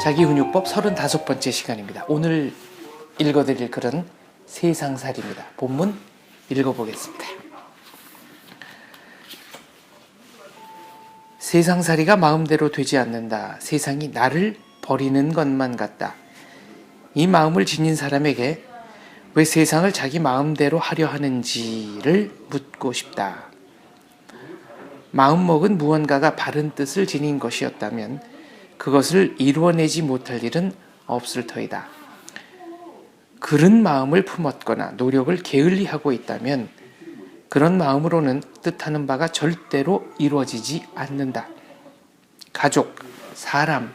자기훈육법 35번째 시간입니다. 오늘 읽어드릴 글은 세상살이입니다. 본문 읽어보겠습니다. 세상살이가 마음대로 되지 않는다. 세상이 나를 버리는 것만 같다. 이 마음을 지닌 사람에게 왜 세상을 자기 마음대로 하려 하는지를 묻고 싶다. 마음먹은 무언가가 바른 뜻을 지닌 것이었다면 그것을 이루어내지 못할 일은 없을 터이다. 그런 마음을 품었거나 노력을 게을리하고 있다면 그런 마음으로는 뜻하는 바가 절대로 이루어지지 않는다. 가족, 사람,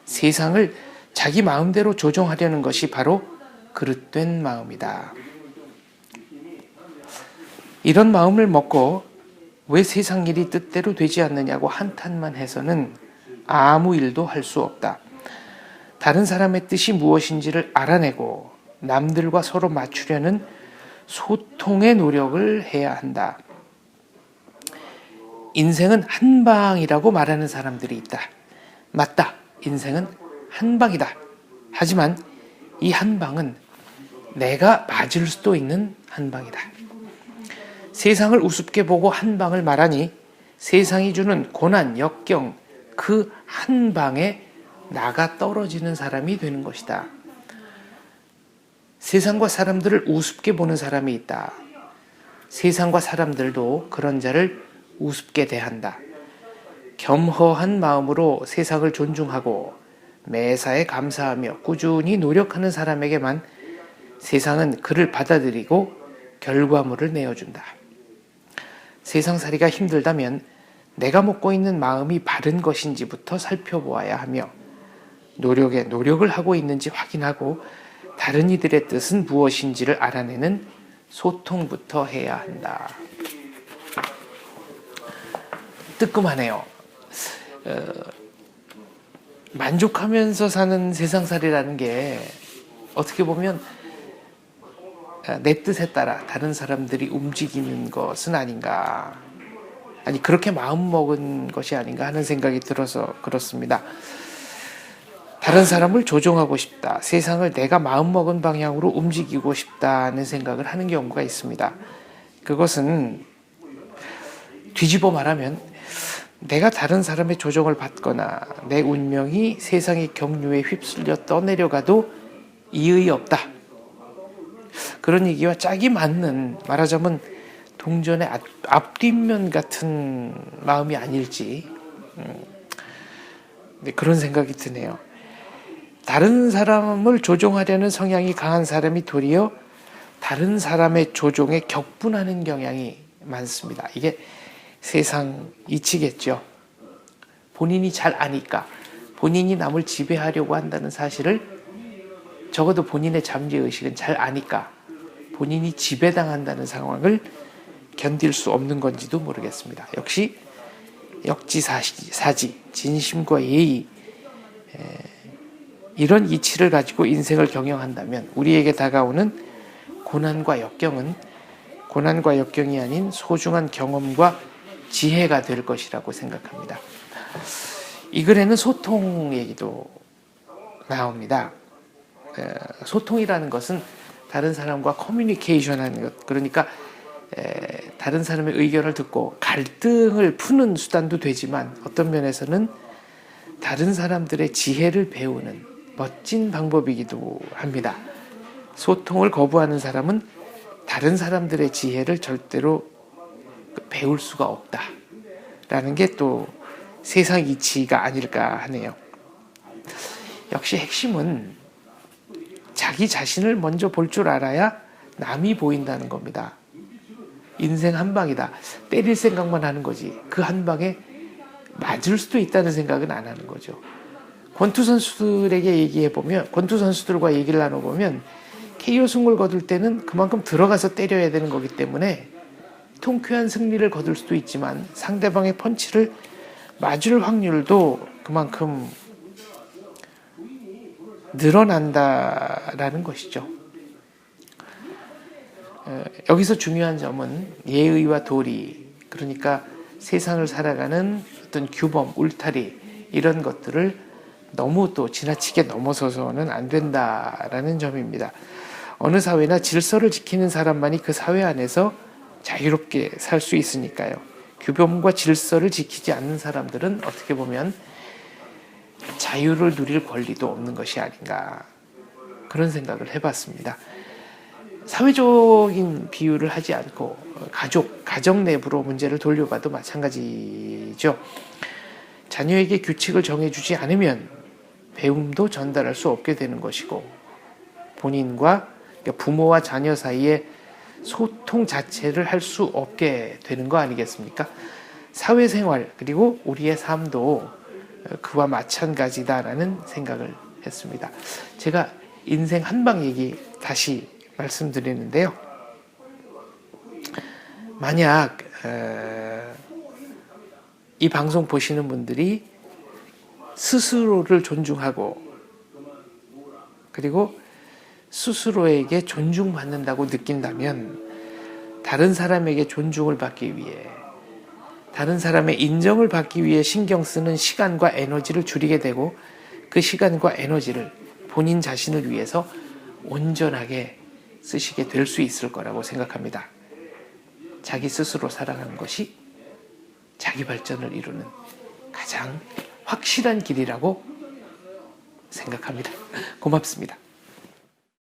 세상을 자기 마음대로 조종하려는 것이 바로 그릇된 마음이다. 이런 마음을 먹고 왜 세상 일이 뜻대로 되지 않느냐고 한탄만 해서는 아무 일도 할 수 없다. 다른 사람의 뜻이 무엇인지를 알아내고 남들과 서로 맞추려는 소통의 노력을 해야 한다. 인생은 한 방이라고 말하는 사람들이 있다. 맞다. 인생은 한 방이다. 하지만 이 한 방은 내가 맞을 수도 있는 한 방이다. 세상을 우습게 보고 한 방을 말하니 세상이 주는 고난, 역경, 그 한 방에 나가 떨어지는 사람이 되는 것이다. 세상과 사람들을 우습게 보는 사람이 있다. 세상과 사람들도 그런 자를 우습게 대한다. 겸허한 마음으로 세상을 존중하고 매사에 감사하며 꾸준히 노력하는 사람에게만 세상은 그를 받아들이고 결과물을 내어준다. 세상살이가 힘들다면 내가 먹고 있는 마음이 바른 것인지부터 살펴보아야 하며 노력에 노력을 하고 있는지 확인하고 다른 이들의 뜻은 무엇인지를 알아내는 소통부터 해야 한다. 뜨끔하네요. 만족하면서 사는 세상살이라는 게 어떻게 보면 내 뜻에 따라 다른 사람들이 움직이는 것은 아닌가, 아니 그렇게 마음먹은 것이 아닌가 하는 생각이 들어서 그렇습니다. 다른 사람을 조종하고 싶다. 세상을 내가 마음먹은 방향으로 움직이고 싶다는 생각을 하는 경우가 있습니다. 그것은 뒤집어 말하면 내가 다른 사람의 조종을 받거나 내 운명이 세상의 경류에 휩쓸려 떠내려가도 이의 없다. 그런 얘기와 짝이 맞는, 말하자면 동전의 앞뒷면 같은 마음이 아닐지 그런 생각이 드네요. 다른 사람을 조종하려는 성향이 강한 사람이 도리어 다른 사람의 조종에 격분하는 경향이 많습니다. 이게 세상 이치겠죠. 본인이 잘 아니까, 본인이 남을 지배하려고 한다는 사실을 적어도 본인의 잠재의식은 잘 아니까 본인이 지배당한다는 상황을 견딜 수 없는 건지도 모르겠습니다. 역시 역지사지, 진심과 예의, 이런 이치를 가지고 인생을 경영한다면 우리에게 다가오는 고난과 역경이 아닌 소중한 경험과 지혜가 될 것이라고 생각합니다. 이 글에는 소통 얘기도 나옵니다. 소통이라는 것은 다른 사람과 커뮤니케이션하는 것, 그러니까 다른 사람의 의견을 듣고 갈등을 푸는 수단도 되지만 어떤 면에서는 다른 사람들의 지혜를 배우는 멋진 방법이기도 합니다. 소통을 거부하는 사람은 다른 사람들의 지혜를 절대로 배울 수가 없다라는 게 또 세상 이치가 아닐까 하네요. 역시 핵심은 자기 자신을 먼저 볼 줄 알아야 남이 보인다는 겁니다. 인생 한 방이다. 때릴 생각만 하는 거지. 그 한 방에 맞을 수도 있다는 생각은 안 하는 거죠. 권투 선수들에게 얘기해보면, 권투 선수들과 얘기를 나눠보면 KO 승을 거둘 때는 그만큼 들어가서 때려야 되는 거기 때문에 통쾌한 승리를 거둘 수도 있지만 상대방의 펀치를 맞을 확률도 그만큼 늘어난다라는 것이죠. 여기서 중요한 점은 예의와 도리, 그러니까 세상을 살아가는 어떤 규범, 울타리, 이런 것들을 너무 또 지나치게 넘어서서는 안 된다라는 점입니다. 어느 사회나 질서를 지키는 사람만이 그 사회 안에서 자유롭게 살 수 있으니까요. 규범과 질서를 지키지 않는 사람들은 어떻게 보면 자유를 누릴 권리도 없는 것이 아닌가, 그런 생각을 해봤습니다. 사회적인 비유를 하지 않고 가정 내부로 문제를 돌려봐도 마찬가지죠. 자녀에게 규칙을 정해주지 않으면 배움도 전달할 수 없게 되는 것이고, 본인과 부모와 자녀 사이에 소통 자체를 할 수 없게 되는 거 아니겠습니까? 사회생활 그리고 우리의 삶도 그와 마찬가지다라는 생각을 했습니다. 제가 인생 한방 얘기 다시 말씀드리는데요. 만약 이 방송 보시는 분들이 스스로를 존중하고 그리고 스스로에게 존중받는다고 느낀다면 다른 사람에게 존중을 받기 위해, 다른 사람의 인정을 받기 위해 신경 쓰는 시간과 에너지를 줄이게 되고, 그 시간과 에너지를 본인 자신을 위해서 온전하게 쓰시게 될 수 있을 거라고 생각합니다. 자기 스스로 살아가는 것이 자기 발전을 이루는 가장 확실한 길이라고 생각합니다. 고맙습니다.